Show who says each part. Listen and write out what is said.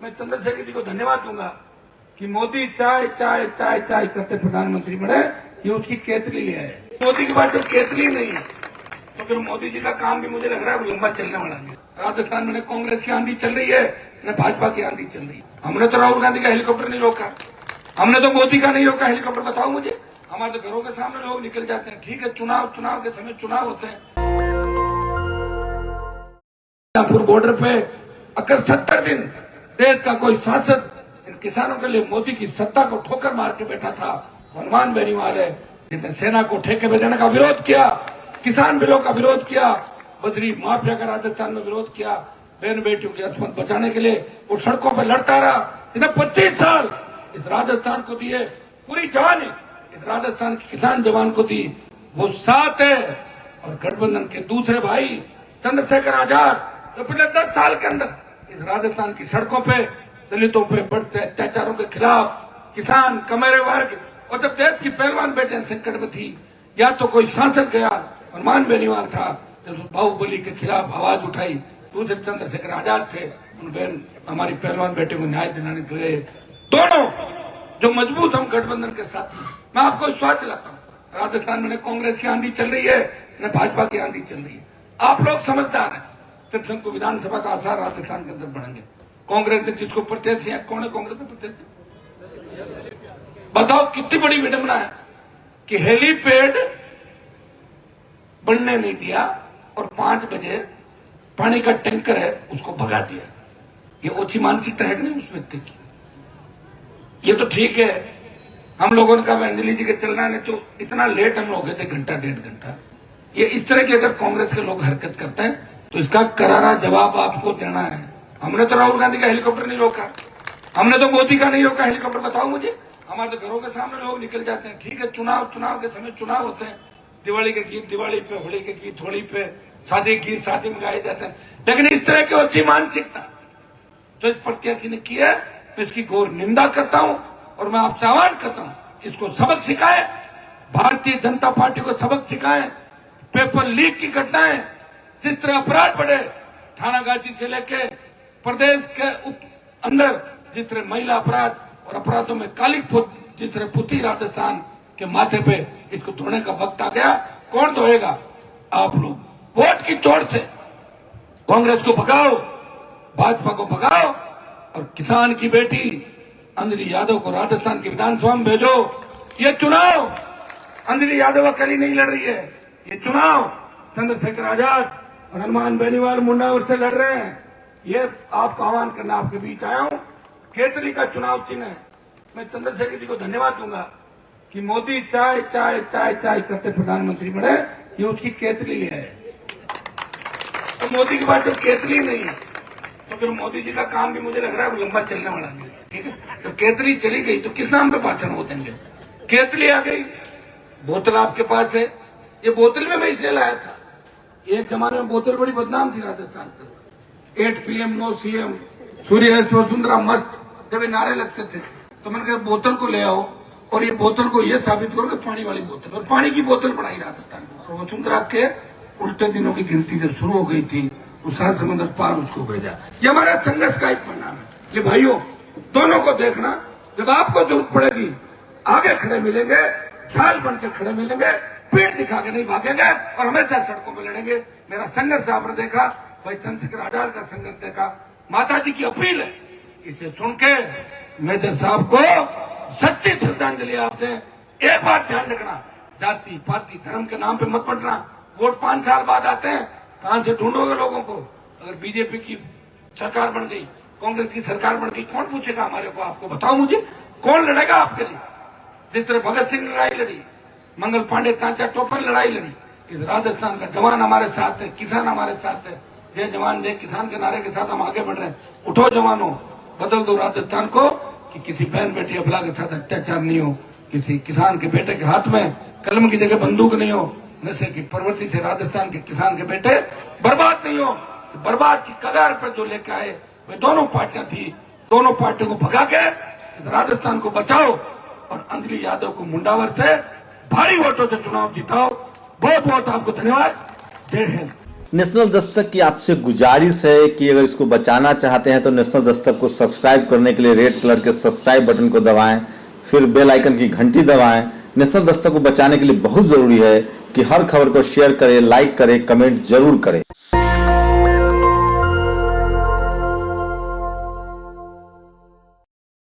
Speaker 1: मैं चंद्रशेखर जी को धन्यवाद दूंगा कि मोदी चाय चाय चाय चाय करते प्रधानमंत्री बने, ये उसकी केतली ले आए। मोदी के पास जब केतली नहीं है तो फिर मोदी जी का काम भी मुझे लग रहा है लंबा चलने वाला है। राजस्थान में कांग्रेस की आंधी चल रही है, न भाजपा की आंधी चल रही है। हमने तो राहुल गांधी का हेलीकॉप्टर नहीं रोका, हमने तो मोदी का नहीं रोका हेलीकॉप्टर। बताओ मुझे, हमारे तो घरों के सामने लोग निकल जाते हैं। ठीक है, चुनाव के समय चुनाव होते हैं। बॉर्डर पे अगर 70 दिन देश का कोई शासक इन किसानों के लिए मोदी की सत्ता को ठोकर मार के बैठा था। हनुमान बेनीवाल है जिसने सेना को ठेके में देने का विरोध किया, किसान बिलों का विरोध किया, बजरी माफिया का राजस्थान में विरोध किया, बहन बेटियों की अस्मत बचाने के लिए वो सड़कों पर लड़ता रहा। इसने 25 साल इस राजस्थान को दिए, पूरी जवानी इस राजस्थान के किसान जवान को दी। वो साथ है। और गठबंधन के दूसरे भाई चंद्रशेखर आजाद जो पिछले 10 साल के अंदर इस राजस्थान की सड़कों पे दलितों पे बढ़ते अत्याचारों के खिलाफ, किसान, कमेरे वर्ग और जब देश की पहलवान बेटे संकट में थी, या तो कोई सांसद गया, हनुमान बेनीवाल था जो बाहुबली के खिलाफ आवाज उठाई, दूसरे चंद्रशेखर आजाद थे, उन बहन हमारी पहलवान बेटे को न्याय दिलाने के लिए। दोनों जो मजबूत हम गठबंधन के साथी। मैं आपको विश्वास दिलाता हूँ, राजस्थान में कांग्रेस की आंधी चल रही है, न भाजपा की आंधी चल रही है। आप लोग समझदार हैं। त्रिशंकु विधानसभा का आसार राजस्थान के अंदर बढ़ेंगे। कांग्रेस ने जिसको प्रत्याशी है, कौन है कांग्रेस में प्रत्याशी? बताओ कितनी बड़ी विडंबना है कि हेलीपैड बनने नहीं दिया और 5 बजे पानी का टैंकर है उसको भगा दिया। ये ओछी मानसिकता है कि नहीं उस व्यक्ति की? ये तो ठीक है, हम लोगों ने कहा अंजलि जी के चलना नहीं तो इतना लेट हम लोग गए थे, घंटा 1.5 घंटा। ये इस तरह की अगर कांग्रेस के लोग हरकत करते हैं तो इसका करारा जवाब आपको देना है। हमने तो राहुल गांधी का हेलीकॉप्टर नहीं रोका, हमने तो मोदी का नहीं रोका हेलीकॉप्टर। बताओ मुझे, हमारे तो घरों के सामने लोग निकल जाते हैं। ठीक है, चुनाव के समय चुनाव होते हैं। दिवाली के गीत दिवाली पे, होली के गीत होली पे, शादी के गीत शादी में गाए जाते हैं। लेकिन इस तरह की अच्छी मानसिकता तो इस प्रत्याशी ने की है, मैं इसकी घोर निंदा करता हूं और मैं आपसे आह्वान करता हूं, इसको सबक सिखाए, भारतीय जनता पार्टी को सबक सिखाए। पेपर लीक की घटनाएं, जिस तरह अपराध बढ़े, थानागाजी से लेके प्रदेश के अंदर जिस तरह महिला अपराध और अपराधों में काली जिस तरह पुती राजस्थान के माथे पे, इसको धोने का वक्त आ गया। कौन धोएगा? आप लोग। वोट की चोट से कांग्रेस को भगाओ, भाजपा को भगाओ और किसान की बेटी अंजलि यादव को राजस्थान की विधानसभा में भेजो। ये चुनाव अंजलि यादव अकेली नहीं लड़ रही है, ये चुनाव चंद्रशेखर आजाद और हनुमान बेनीवाल मुंडावर से लड़ रहे हैं। ये आपका आह्वान करना आपके बीच आया हूं। केतली का चुनाव चिन्ह है। मैं चंद्रशेखर जी को धन्यवाद दूंगा कि मोदी चाय चाय चाय चाय करते प्रधानमंत्री बने, ये उसकी केतली ले आए। तो मोदी के पास जब केतली नहीं है तो फिर मोदी जी का काम भी मुझे लग रहा है लंबा चलने वाला है। ठीक है, तो केतली चली गई तो किस नाम पे भाषण हो देंगे? केतली आ गई, बोतल आपके पास है। ये बोतल में मैं इसलिए लाया था, एक जमाने में बोतल बड़ी बदनाम थी राजस्थान के। 8 PM नो CM, सूर्यास्त वसुंधरा मस्त, जब ये नारे लगते थे तो मैंने कहा बोतल को ले आओ और ये बोतल को ये साबित करो कि पानी वाली बोतल, और पानी की बोतल बनाई राजस्थान में। तो वसुंधरा के उल्टे दिनों की गिनती जब शुरू हो गई थी, उस 7 समुद्र पार उसको भेजा। ये हमारा संघर्ष का एक परिणाम है। ये भाइयों दोनों को देखना, जब आपको जरूरत पड़ेगी आगे खड़े मिलेंगे, ढाल बन के खड़े मिलेंगे, पेड़ दिखा के नहीं भागेंगे और हमेशा सड़कों में लड़ेंगे। मेरा संघर्ष आपने देखा, भाई चंद्रशेखर आजाद का संघर्ष देखा। माता जी की अपील है, इसे सुन के मेजर साहब को सच्ची श्रद्धांजलि आपसे। एक बात ध्यान रखना, जाति पाति धर्म के नाम पे मत बंटना। वोट 5 साल बाद आते हैं, कहां से ढूंढोगे लोगों को? अगर बीजेपी की सरकार बन गई, कांग्रेस की सरकार बन गई, कौन पूछेगा हमारे को? आपको बताओ मुझे, कौन लड़ेगा आपके लिए? जिस तरह भगत सिंह लड़ाई लड़ी, मंगल पांडे तांचा टोपन लड़ाई लड़ी, इस राजस्थान का जवान हमारे साथ है, किसान हमारे साथ है। जय जवान जय किसान के नारे के साथ हम आगे बढ़ रहे हैं। उठो जवानों, बदल दो राजस्थान को कि किसी बहन बेटी अबला के साथ अत्याचार नहीं हो, किसी किसान के बेटे के हाथ में कलम की जगह बंदूक नहीं हो, नशे की प्रवृत्ति से राजस्थान के किसान के बेटे बर्बाद नहीं हो। बर्बाद की कगार पर जो लेकर आए वे दोनों पार्टियां थी, दोनों पार्टियों को भगा के राजस्थान को बचाओ और अंजलि यादव को मुंडावर से भारी वोटों से चुनाव जिताओ। बहुत बहुत आपको धन्यवाद। जय हिंद।
Speaker 2: नेशनल दस्तक की आपसे गुजारिश है कि अगर इसको बचाना चाहते हैं तो नेशनल दस्तक को सब्सक्राइब करने के लिए रेड कलर के सब्सक्राइब बटन को दबाएं, फिर बेल आइकन की घंटी दबाएं। नेशनल दस्तक को बचाने के लिए बहुत जरूरी है कि हर खबर को शेयर करें, लाइक करें, कमेंट जरूर करें।